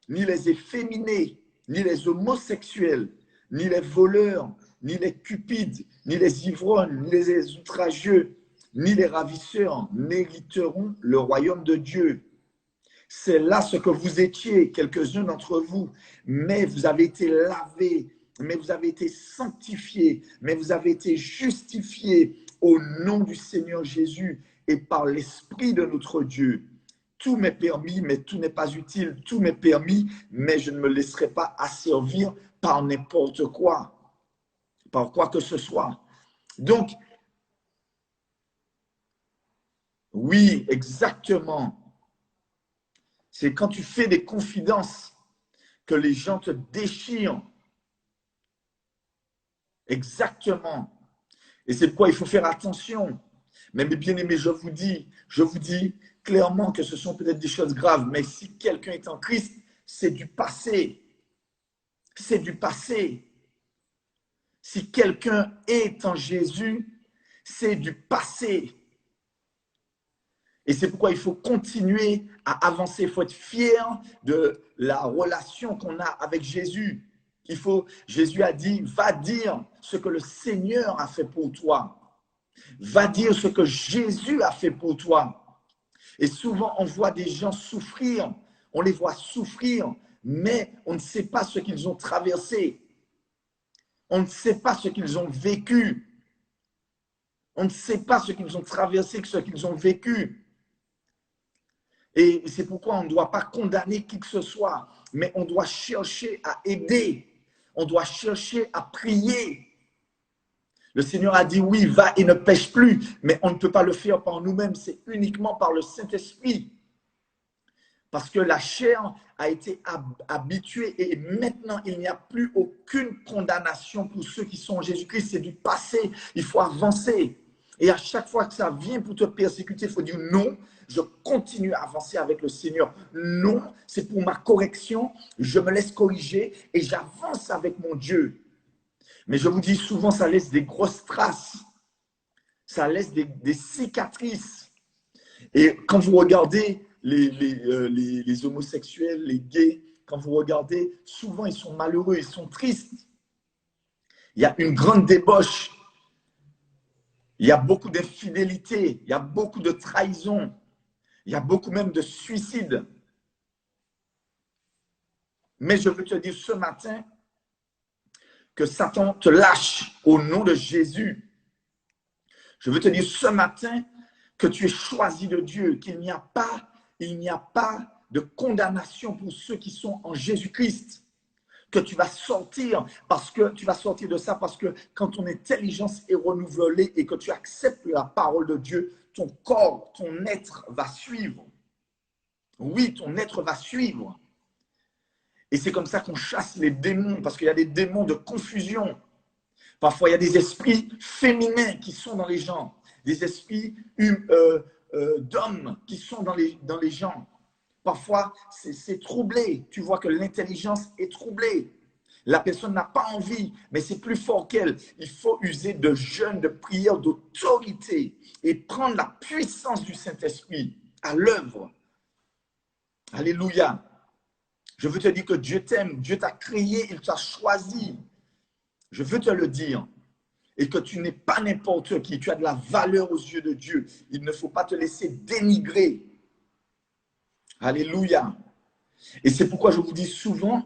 ni les efféminés, ni les homosexuels, ni les voleurs, ni les cupides, ni les ivrognes, ni les outrageux, ni les ravisseurs n'hériteront le royaume de Dieu. C'est là ce que vous étiez, quelques-uns d'entre vous, mais vous avez été lavés, mais vous avez été sanctifiés, mais vous avez été justifiés au nom du Seigneur Jésus et par l'Esprit de notre Dieu. Tout m'est permis, mais tout n'est pas utile. Tout m'est permis, mais je ne me laisserai pas asservir par n'importe quoi. par quoi que ce soit. Donc, oui, exactement. C'est quand tu fais des confidences que les gens te déchirent. Exactement. Et c'est pourquoi il faut faire attention. Mais mes bien-aimés, je vous dis clairement que ce sont peut-être des choses graves, mais si quelqu'un est en Christ, c'est du passé. C'est du passé. Si quelqu'un est en Jésus, c'est du passé. Et c'est pourquoi il faut continuer à avancer. Il faut être fier de la relation qu'on a avec Jésus. Jésus a dit, va dire ce que le Seigneur a fait pour toi. Va dire ce que Jésus a fait pour toi. Et souvent, on voit des gens souffrir. On les voit souffrir, mais on ne sait pas ce qu'ils ont traversé. On ne sait pas ce qu'ils ont vécu. On ne sait pas ce qu'ils ont traversé, ce qu'ils ont vécu. Et c'est pourquoi on ne doit pas condamner qui que ce soit, mais on doit chercher à aider. On doit chercher à prier. Le Seigneur a dit, oui, va et ne pêche plus, mais on ne peut pas le faire par nous-mêmes, c'est uniquement par le Saint-Esprit. Parce que la chair a été habituée et maintenant, il n'y a plus aucune condamnation pour ceux qui sont en Jésus-Christ. C'est du passé, il faut avancer. Et à chaque fois que ça vient pour te persécuter, il faut dire non, je continue à avancer avec le Seigneur. Non, c'est pour ma correction, je me laisse corriger et j'avance avec mon Dieu. Mais je vous dis souvent, ça laisse des grosses traces. Ça laisse des cicatrices. Et quand vous regardez les homosexuels, les gays, quand vous regardez, souvent ils sont malheureux, ils sont tristes. Il y a une grande débauche. Il y a beaucoup d'infidélité. Il y a beaucoup de trahison. Il y a beaucoup même de suicides. Mais je veux te dire ce matin que Satan te lâche au nom de Jésus. Je veux te dire ce matin que tu es choisi de Dieu, qu'il n'y a pas de condamnation pour ceux qui sont en Jésus-Christ. Que tu vas sortir de ça parce que quand ton intelligence est renouvelée et que tu acceptes la parole de Dieu, ton corps, ton être va suivre. Oui, ton être va suivre. Et c'est comme ça qu'on chasse les démons, parce qu'il y a des démons de confusion. Parfois, il y a des esprits féminins qui sont dans les gens, des esprits d'hommes qui sont dans les gens. Parfois, c'est troublé. Tu vois que l'intelligence est troublée. La personne n'a pas envie, mais c'est plus fort qu'elle. Il faut user de jeûne, de prière, d'autorité et prendre la puissance du Saint-Esprit à l'œuvre. Alléluia. Je veux te dire que Dieu t'aime, Dieu t'a créé, il t'a choisi. Je veux te le dire. Et que tu n'es pas n'importe qui, tu as de la valeur aux yeux de Dieu. Il ne faut pas te laisser dénigrer. Alléluia. Et c'est pourquoi je vous dis souvent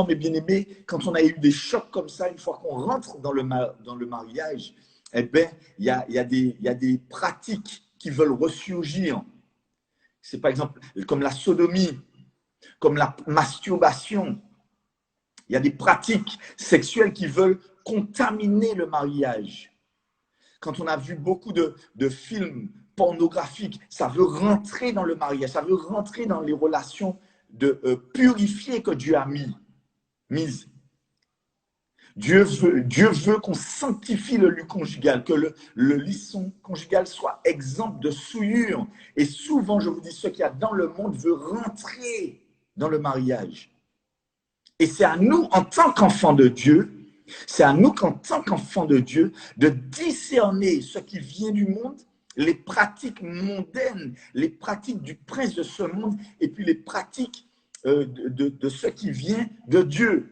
mes bien-aimés, quand on a eu des chocs comme ça, une fois qu'on rentre dans le mariage, eh bien, il y a des pratiques qui veulent ressurgir. C'est par exemple comme la sodomie, comme la masturbation. Il y a des pratiques sexuelles qui veulent contaminer le mariage. Quand on a vu beaucoup de films pornographiques, ça veut rentrer dans le mariage, ça veut rentrer dans les relations purifiées que Dieu a mises. Dieu veut qu'on sanctifie le lit conjugal, que le lit conjugal soit exempt de souillure. Et souvent, je vous dis, ce qu'il y a dans le monde veut rentrer dans le mariage. Et c'est à nous, en tant qu'enfants de Dieu, de discerner ce qui vient du monde, les pratiques mondaines, les pratiques du prince de ce monde, et puis les pratiques de ce qui vient de Dieu.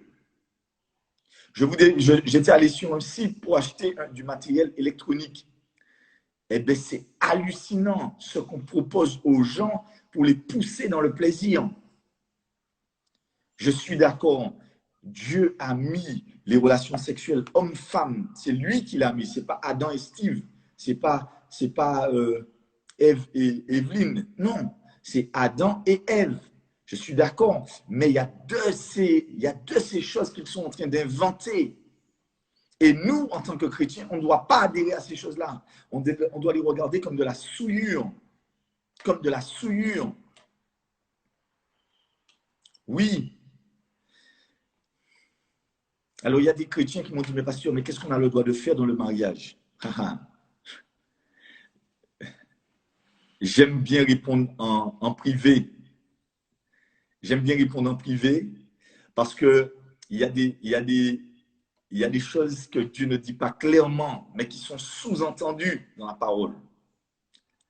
J'étais allé sur un site pour acheter du matériel électronique. Eh bien, c'est hallucinant ce qu'on propose aux gens pour les pousser dans le plaisir. Je suis d'accord. Dieu a mis les relations sexuelles homme-femme. C'est lui qui l'a mis. Ce n'est pas Adam et Steve. Ce n'est pas Ève et Evelyne. Non, c'est Adam et Ève. Je suis d'accord. Mais il y a de ces choses qu'ils sont en train d'inventer. Et nous, en tant que chrétiens, on ne doit pas adhérer à ces choses-là. On doit les regarder comme de la souillure. Comme de la souillure. Oui. Alors, il y a des chrétiens qui m'ont dit, mais pasteur, mais qu'est-ce qu'on a le droit de faire dans le mariage? J'aime bien répondre en privé. J'aime bien répondre en privé parce que il y a des choses que Dieu ne dit pas clairement, mais qui sont sous-entendues dans la parole.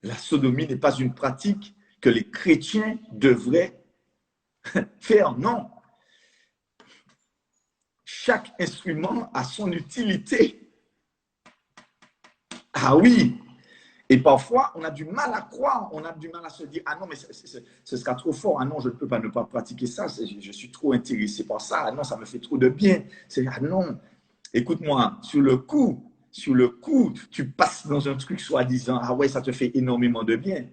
La sodomie n'est pas une pratique que les chrétiens devraient faire, non. Chaque instrument a son utilité. Ah oui. Et parfois, on a du mal à croire, on a du mal à se dire, ah non, mais ce sera trop fort, ah non, je ne peux pas ne pas pratiquer ça, je suis trop intéressé par ça, ah non, ça me fait trop de bien. Ah non, écoute-moi, sur le coup, tu passes dans un truc soi-disant, ah ouais, ça te fait énormément de bien.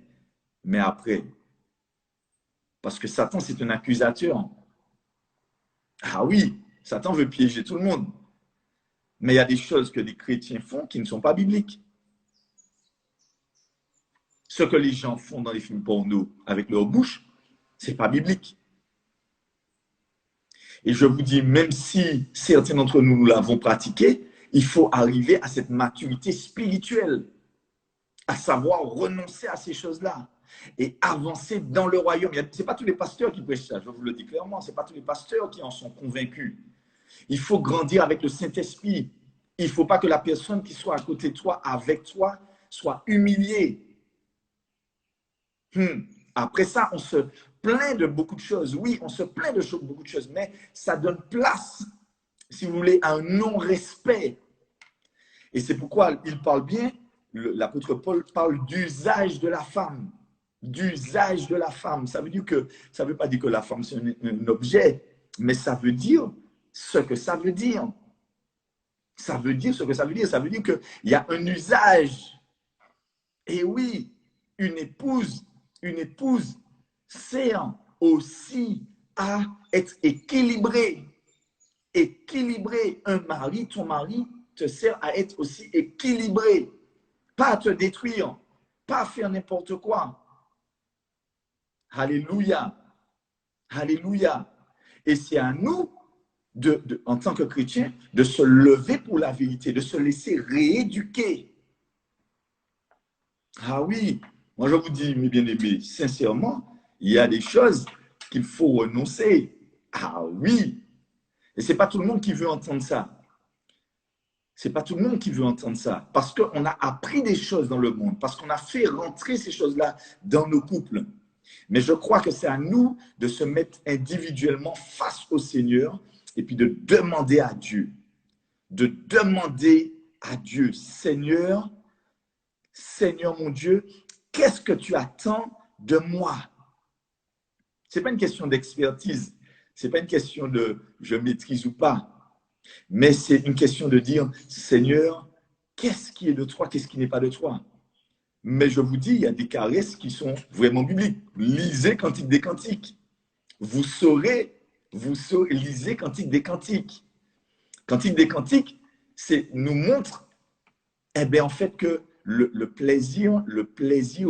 Mais après, parce que Satan, c'est un accusateur. Ah oui, Satan veut piéger tout le monde. Mais il y a des choses que les chrétiens font qui ne sont pas bibliques. Ce que les gens font dans les films porno avec leur bouche, ce n'est pas biblique. Et je vous dis, même si certains d'entre nous l'avons pratiqué, il faut arriver à cette maturité spirituelle, à savoir renoncer à ces choses-là et avancer dans le royaume. Ce n'est pas tous les pasteurs qui prêchent ça, je vous le dis clairement, ce n'est pas tous les pasteurs qui en sont convaincus. Il faut grandir avec le Saint-Esprit. Il ne faut pas que la personne qui soit à côté de toi, avec toi, soit humiliée. Après ça, on se plaint de beaucoup de choses. Oui, on se plaint de beaucoup de choses, mais ça donne place, si vous voulez, à un non-respect. Et c'est pourquoi il parle bien, l'apôtre Paul parle d'usage de la femme. D'usage de la femme. Ça veut dire que, ça ne veut pas dire que la femme c'est un objet, mais ça veut dire ce que ça veut dire. Ça veut dire ce que ça veut dire. Ça veut dire qu'il y a un usage. Et oui, une épouse sert aussi à être équilibrée. Équilibré. Un mari, ton mari te sert à être aussi équilibré. Pas à te détruire. Pas à faire n'importe quoi. Alléluia. Alléluia. Et c'est à nous, en tant que chrétiens, de se lever pour la vérité, de se laisser rééduquer. Ah oui, moi je vous dis, mes bien-aimés, sincèrement, il y a des choses qu'il faut renoncer. Ah oui. Et ce n'est pas tout le monde qui veut entendre ça. C'est pas tout le monde qui veut entendre ça. Parce qu'on a appris des choses dans le monde, parce qu'on a fait rentrer ces choses-là dans nos couples. Mais je crois que c'est à nous de se mettre individuellement face au Seigneur et puis de demander à Dieu. De demander à Dieu, Seigneur, Seigneur mon Dieu, qu'est-ce que tu attends de moi? Ce n'est pas une question d'expertise. Ce n'est pas une question de je maîtrise ou pas. Mais c'est une question de dire, Seigneur, qu'est-ce qui est de toi, qu'est-ce qui n'est pas de toi? Mais je vous dis, il y a des caresses qui sont vraiment bibliques. Lisez Cantique des Cantiques. Vous saurez, lisez Cantique des Cantiques. Cantique des Cantiques, nous montre, eh bien, en fait, que le plaisir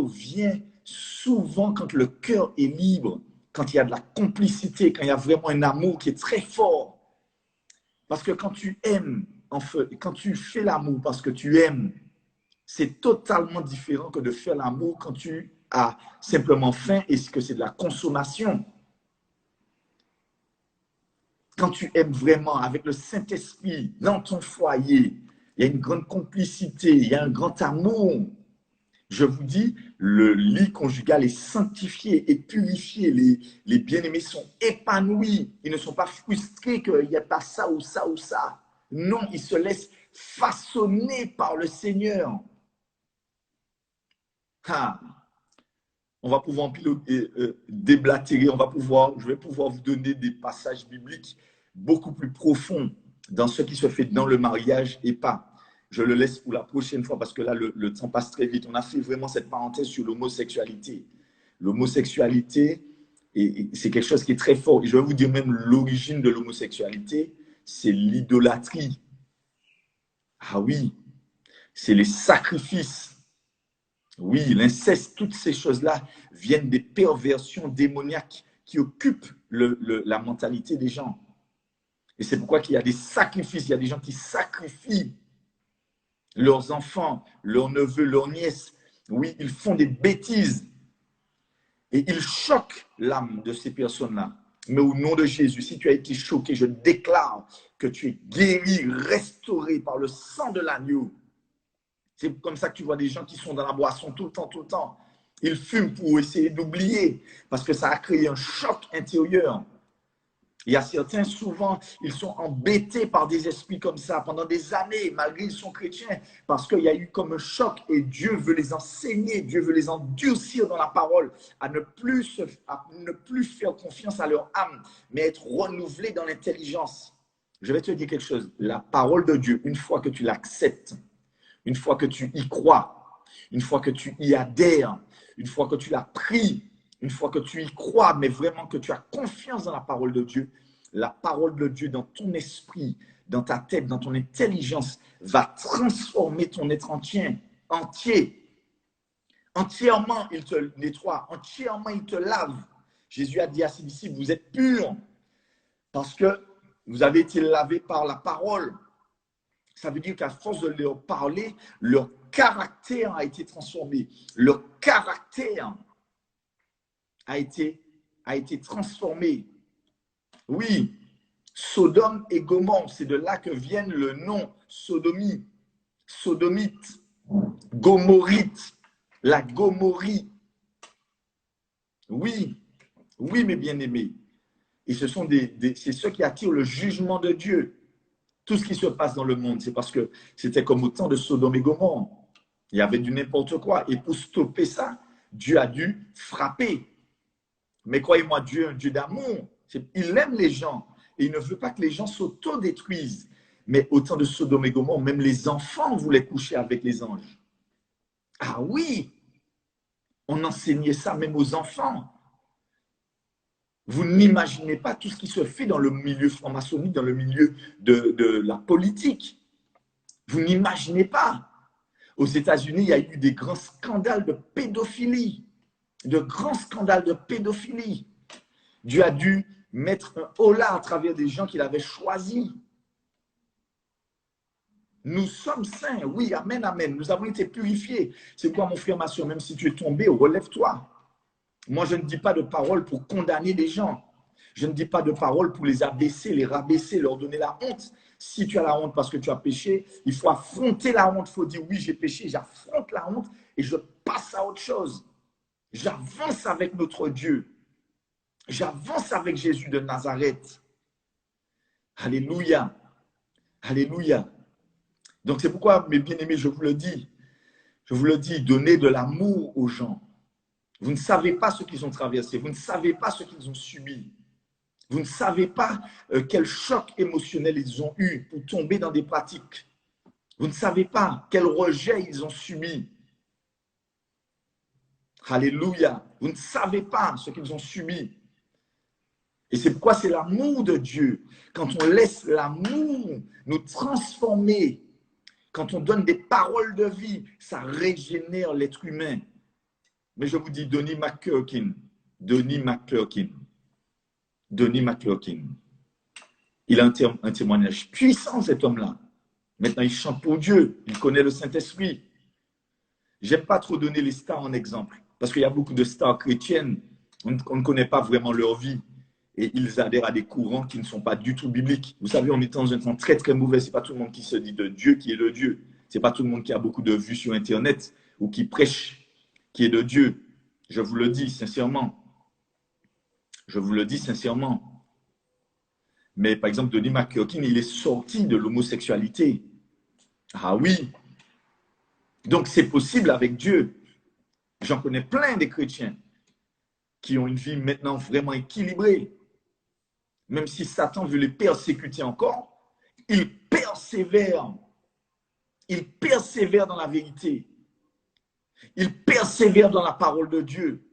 vient souvent quand le cœur est libre, quand il y a de la complicité, quand il y a vraiment un amour qui est très fort. Parce que quand tu aimes, quand tu fais l'amour parce que tu aimes, c'est totalement différent que de faire l'amour quand tu as simplement faim et que c'est de la consommation. Quand tu aimes vraiment avec le Saint-Esprit dans ton foyer, il y a une grande complicité, il y a un grand amour. Je vous dis, le lit conjugal est sanctifié et purifié. Les bien-aimés sont épanouis. Ils ne sont pas frustrés qu'il n'y a pas ça ou ça ou ça. Non, ils se laissent façonner par le Seigneur. On va pouvoir déblatérer, je vais pouvoir vous donner des passages bibliques beaucoup plus profonds dans ce qui se fait dans le mariage et pas. Je le laisse pour la prochaine fois parce que là, le temps passe très vite. On a fait vraiment cette parenthèse sur l'homosexualité. L'homosexualité, c'est quelque chose qui est très fort. Et je vais vous dire même l'origine de l'homosexualité, c'est l'idolâtrie. Ah oui, c'est les sacrifices. Oui, l'inceste, toutes ces choses-là viennent des perversions démoniaques qui occupent la mentalité des gens. Et c'est pourquoi il y a des sacrifices, il y a des gens qui sacrifient leurs enfants, leurs neveux, leurs nièces. Oui, ils font des bêtises et ils choquent l'âme de ces personnes-là. Mais au nom de Jésus, si tu as été choqué, je déclare que tu es guéri, restauré par le sang de l'agneau. C'est comme ça que tu vois des gens qui sont dans la boisson tout le temps, tout le temps. Ils fument pour essayer d'oublier parce que ça a créé un choc intérieur. Il y a certains, souvent, ils sont embêtés par des esprits comme ça pendant des années, malgré qu'ils sont chrétiens, parce qu'il y a eu comme un choc et Dieu veut les enseigner, Dieu veut les endurcir dans la parole, à ne plus faire confiance à leur âme, mais être renouvelés dans l'intelligence. Je vais te dire quelque chose, la parole de Dieu, une fois que tu l'acceptes, une fois que tu y crois, une fois que tu y adhères, une fois que tu l'as pris, une fois que tu y crois, mais vraiment que tu as confiance dans la parole de Dieu, la parole de Dieu dans ton esprit, dans ta tête, dans ton intelligence, va transformer ton être entier. Entièrement, il te nettoie, entièrement, il te lave. Jésus a dit à ses disciples, vous êtes purs parce que vous avez été lavés par la parole. Ça veut dire qu'à force de leur parler, leur caractère a été transformé. Leur caractère a été transformé. Oui, Sodome et Gomorrhe, c'est de là que vient le nom sodomie, sodomite, gomorrite, la gomorrie. Oui, oui, mes bien-aimés. Et ce sont c'est ceux qui attirent le jugement de Dieu. Tout ce qui se passe dans le monde, c'est parce que c'était comme au temps de Sodome et Gomorrhe. Il y avait du n'importe quoi. Et pour stopper ça, Dieu a dû frapper. Mais croyez-moi, Dieu est un Dieu d'amour. Il aime les gens. Et il ne veut pas que les gens s'auto-détruisent. Mais au temps de Sodome et Gomorrhe, même les enfants voulaient coucher avec les anges. Ah oui, on enseignait ça même aux enfants. Vous n'imaginez pas tout ce qui se fait dans le milieu franc-maçonnique, dans le milieu de la politique. Vous n'imaginez pas. Aux États-Unis, il y a eu des grands scandales de pédophilie. De grands scandales de pédophilie. Dieu a dû mettre un holà à travers des gens qu'il avait choisis. Nous sommes saints, oui, amen, amen. Nous avons été purifiés. C'est quoi, mon frère, ma soeur, même si tu es tombé, relève-toi. Moi, je ne dis pas de paroles pour condamner les gens. Je ne dis pas de paroles pour les abaisser, les rabaisser, leur donner la honte. Si tu as la honte parce que tu as péché, il faut affronter la honte. Il faut dire, oui, j'ai péché, j'affronte la honte et je passe à autre chose. J'avance avec notre Dieu. J'avance avec Jésus de Nazareth. Alléluia. Alléluia. Donc, c'est pourquoi, mes bien-aimés, je vous le dis, donnez de l'amour aux gens. Vous ne savez pas ce qu'ils ont traversé, vous ne savez pas ce qu'ils ont subi. Vous ne savez pas quel choc émotionnel ils ont eu pour tomber dans des pratiques. Vous ne savez pas quel rejet ils ont subi. Alléluia. Vous ne savez pas ce qu'ils ont subi. Et c'est pourquoi c'est l'amour de Dieu. Quand on laisse l'amour nous transformer, quand on donne des paroles de vie, ça régénère l'être humain. Mais je vous dis, Donnie McClurkin, il a un témoignage puissant, cet homme-là. Maintenant, il chante pour Dieu. Il connaît le Saint-Esprit. J'aime pas trop donner les stars en exemple, parce qu'il y a beaucoup de stars chrétiennes, on ne connaît pas vraiment leur vie. Et ils adhèrent à des courants qui ne sont pas du tout bibliques. Vous savez, on est dans un temps très, très mauvais. Ce n'est pas tout le monde qui se dit de Dieu qui est le Dieu. Ce n'est pas tout le monde qui a beaucoup de vues sur Internet ou qui prêche qui est de Dieu. Je vous le dis sincèrement. Je vous le dis sincèrement. Mais par exemple, Donnie McClurkin, il est sorti de l'homosexualité. Ah oui. Donc, c'est possible avec Dieu. J'en connais plein des chrétiens qui ont une vie maintenant vraiment équilibrée. Même si Satan veut les persécuter encore, il persévère. Il persévère dans la vérité. Il persévère dans la parole de Dieu.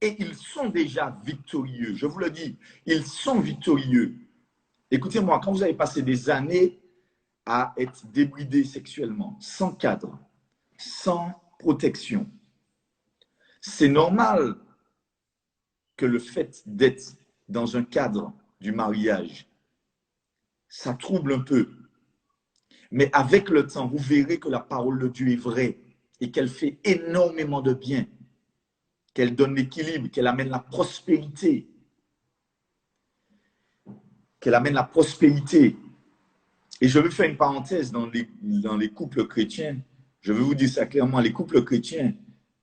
Et ils sont déjà victorieux. Je vous le dis, ils sont victorieux. Écoutez-moi, quand vous avez passé des années à être débridé sexuellement, sans cadre, sans protection. C'est normal que le fait d'être dans un cadre du mariage, ça trouble un peu. Mais avec le temps, vous verrez que la parole de Dieu est vraie et qu'elle fait énormément de bien, qu'elle donne l'équilibre, qu'elle amène la prospérité. Qu'elle amène la prospérité. Et je veux faire une parenthèse dans les couples chrétiens. Je veux vous dire ça clairement, les couples chrétiens,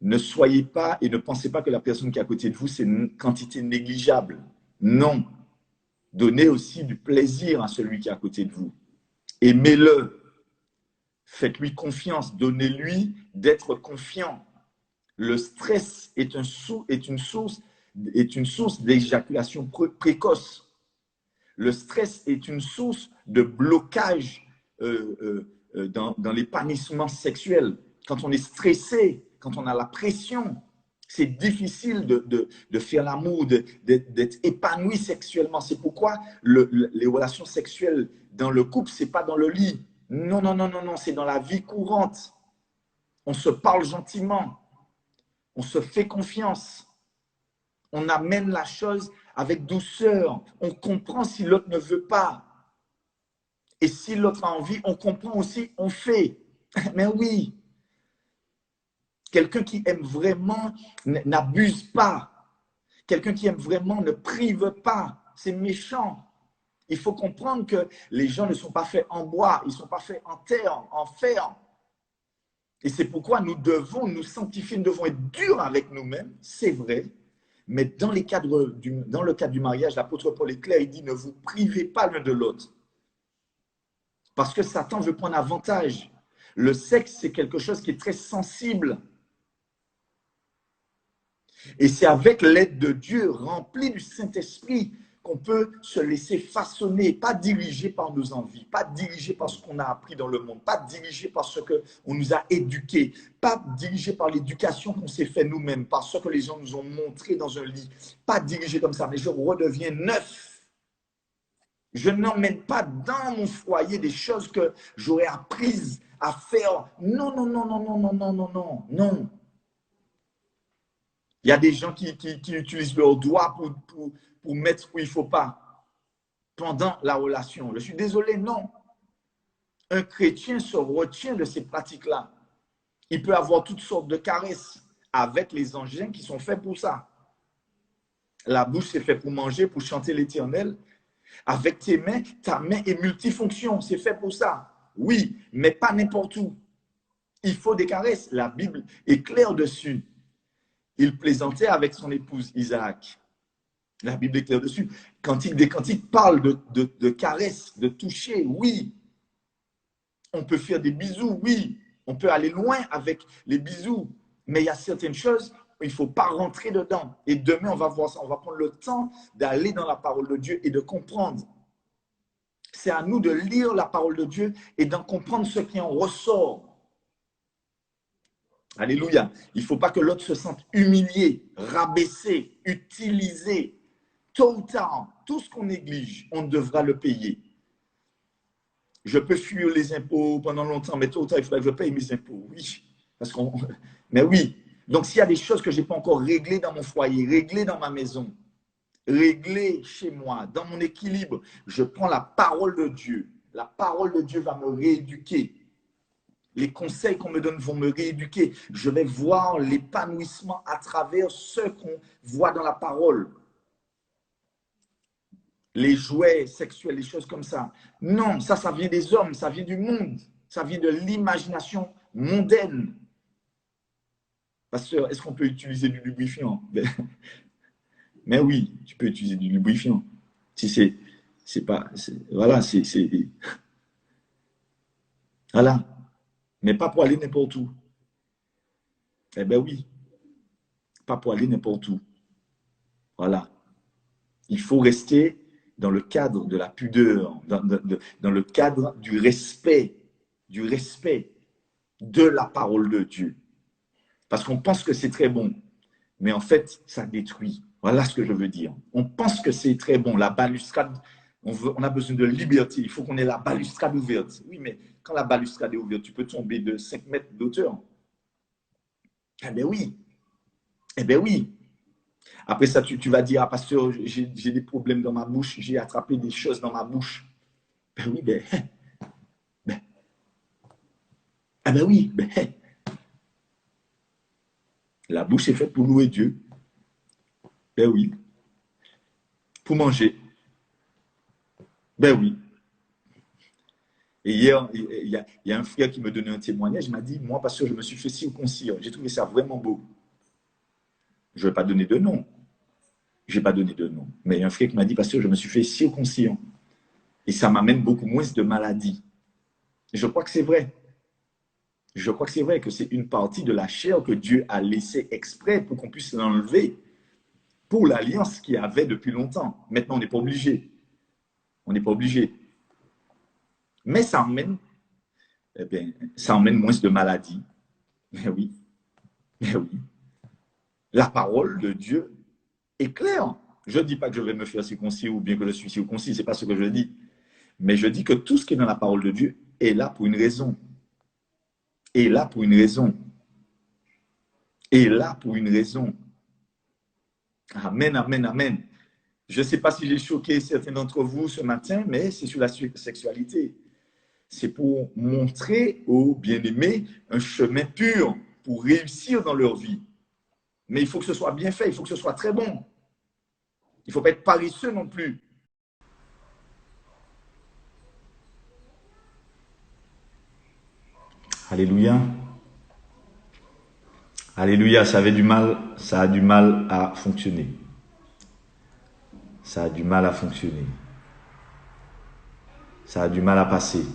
ne soyez pas et ne pensez pas que la personne qui est à côté de vous, c'est une quantité négligeable. Non. Donnez aussi du plaisir à celui qui est à côté de vous. Aimez-le. Faites-lui confiance. Donnez-lui d'être confiant. Le stress est une source d'éjaculation précoce. Le stress est une source de blocage dans l'épanouissement sexuel. Quand on est stressé, quand on a la pression, c'est difficile de faire l'amour, d'être épanoui sexuellement. C'est pourquoi les relations sexuelles dans le couple, ce n'est pas dans le lit. Non, non, non, non, non, c'est dans la vie courante. On se parle gentiment. On se fait confiance. On amène la chose avec douceur. On comprend si l'autre ne veut pas. Et si l'autre a envie, on comprend aussi, on fait. Mais oui, quelqu'un qui aime vraiment n'abuse pas. Quelqu'un qui aime vraiment ne prive pas. C'est méchant. Il faut comprendre que les gens ne sont pas faits en bois, ils ne sont pas faits en terre, en fer. Et c'est pourquoi nous devons nous sanctifier, nous devons être durs avec nous-mêmes, c'est vrai. Mais dans le cadre du mariage, l'apôtre Paul est clair, il dit ne vous privez pas l'un de l'autre. Parce que Satan veut prendre avantage. Le sexe, c'est quelque chose qui est très sensible. Et c'est avec l'aide de Dieu, rempli du Saint-Esprit, qu'on peut se laisser façonner, pas dirigé par nos envies, pas dirigé par ce qu'on a appris dans le monde, pas dirigé par ce qu'on nous a éduqués, pas dirigé par l'éducation qu'on s'est fait nous-mêmes, par ce que les gens nous ont montré dans un lit, pas dirigé comme ça, mais je redeviens neuf. Je n'emmène pas dans mon foyer des choses que j'aurais apprises à faire. Non, non, non, non, non, non, non, non, non, non. Il y a des gens qui utilisent leurs doigts pour mettre où il ne faut pas pendant la relation. Je suis désolé, non. Un chrétien se retient de ces pratiques-là. Il peut avoir toutes sortes de caresses avec les engins qui sont faits pour ça. La bouche, c'est fait pour manger, pour chanter l'Éternel. Avec tes mains, ta main est multifonction, c'est fait pour ça. Oui, mais pas n'importe où. Il faut des caresses. La Bible est claire dessus. Il plaisantait avec son épouse Isaac. La Bible est claire dessus. Cantique des Cantiques parle de caresses, de toucher, oui. On peut faire des bisous, oui. On peut aller loin avec les bisous. Mais il y a certaines choses, il ne faut pas rentrer dedans. Et demain, on va voir ça. On va prendre le temps d'aller dans la parole de Dieu et de comprendre. C'est à nous de lire la parole de Dieu et d'en comprendre ce qui en ressort. Alléluia. Il ne faut pas que l'autre se sente humilié, rabaissé, utilisé. Tôt ou tard, tout ce qu'on néglige, on devra le payer. Je peux fuir les impôts pendant longtemps, mais tôt ou tard, il faudra que je paye mes impôts. Oui. Mais oui. Donc, s'il y a des choses que je n'ai pas encore réglées dans mon foyer, réglées dans ma maison, réglées chez moi, dans mon équilibre, je prends la parole de Dieu. La parole de Dieu va me rééduquer. Les conseils qu'on me donne vont me rééduquer. Je vais voir l'épanouissement à travers ce qu'on voit dans la parole. Les jouets sexuels, les choses comme ça. Non, ça vient des hommes, ça vient du monde. Ça vient de l'imagination mondaine. Pasteur, est-ce qu'on peut utiliser du lubrifiant? Mais oui, tu peux utiliser du lubrifiant. Si c'est pas... Voilà, c'est... Voilà. Mais pas pour aller n'importe où. Eh bien oui. Pas pour aller n'importe où. Voilà. Il faut rester dans le cadre de la pudeur, dans le cadre du respect de la parole de Dieu. Parce qu'on pense que c'est très bon, mais en fait, ça détruit. Voilà ce que je veux dire. On pense que c'est très bon. La balustrade, On a besoin de liberté. Il faut qu'on ait la balustrade ouverte. Oui, mais quand la balustrade est ouverte, tu peux tomber de 5 mètres d'auteur. Eh bien oui. Eh bien oui. Après ça, tu vas dire, ah pasteur, j'ai des problèmes dans ma bouche, j'ai attrapé des choses dans ma bouche. Ben oui, ben, ah ben oui, la bouche est faite pour louer Dieu. Ben oui. Pour manger. Ben oui. Et hier, il y a un frère qui me donnait un témoignage. Il m'a dit, moi, pasteur, je me suis fait circoncire. J'ai trouvé ça vraiment beau. Je ne vais pas donner de nom. Je n'ai pas donné de nom. Mais il y a un frère qui m'a dit, pasteur, je me suis fait circoncire. Et ça m'amène beaucoup moins de maladies. Je crois que c'est vrai. Je crois que c'est vrai que c'est une partie de la chair que Dieu a laissée exprès pour qu'on puisse l'enlever pour l'alliance qu'il y avait depuis longtemps. Maintenant, on n'est pas obligé. On n'est pas obligé. Mais ça emmène, eh bien, ça emmène moins de maladies. Mais oui, mais oui. La parole de Dieu est claire. Je ne dis pas que je vais me faire circoncis ou bien que je suis circoncis, ce n'est pas ce que je dis. Mais je dis que tout ce qui est dans la parole de Dieu est là pour une raison. Est là pour une raison. Est là pour une raison. Amen, amen, amen. Je ne sais pas si j'ai choqué certains d'entre vous ce matin, mais c'est sur la sexualité. C'est pour montrer aux bien-aimés un chemin pur pour réussir dans leur vie. Mais il faut que ce soit bien fait, il faut que ce soit très bon. Il ne faut pas être paresseux non plus. Alléluia. Alléluia, ça a du mal à fonctionner. Ça a du mal à fonctionner. Ça a du mal à passer.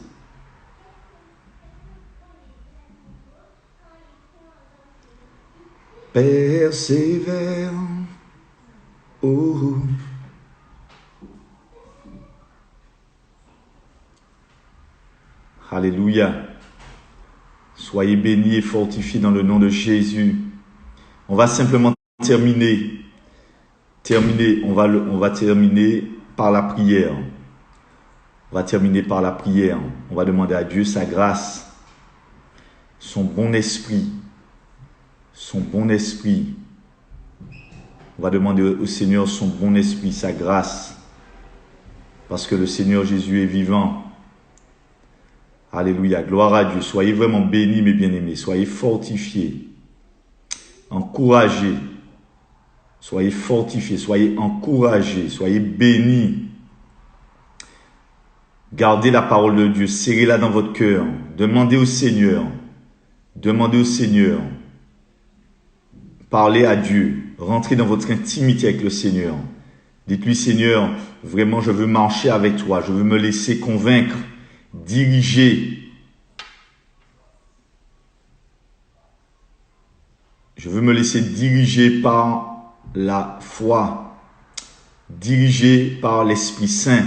Persévère. Oh. Alléluia. Soyez bénis et fortifiés dans le nom de Jésus. On va simplement terminer. On va terminer par la prière. On va terminer par la prière. On va demander à Dieu sa grâce, son bon esprit. Son bon esprit. On va demander au Seigneur son bon esprit, sa grâce. Parce que le Seigneur Jésus est vivant. Alléluia, gloire à Dieu. Soyez vraiment bénis, mes bien-aimés. Soyez fortifiés, encouragés. Soyez fortifiés, soyez encouragés, soyez bénis. Gardez la parole de Dieu, serrez-la dans votre cœur. Demandez au Seigneur. Demandez au Seigneur. Parlez à Dieu. Rentrez dans votre intimité avec le Seigneur. Dites-lui, Seigneur, vraiment, je veux marcher avec toi. Je veux me laisser convaincre, diriger. Je veux me laisser diriger par la foi, dirigé par l'Esprit Saint.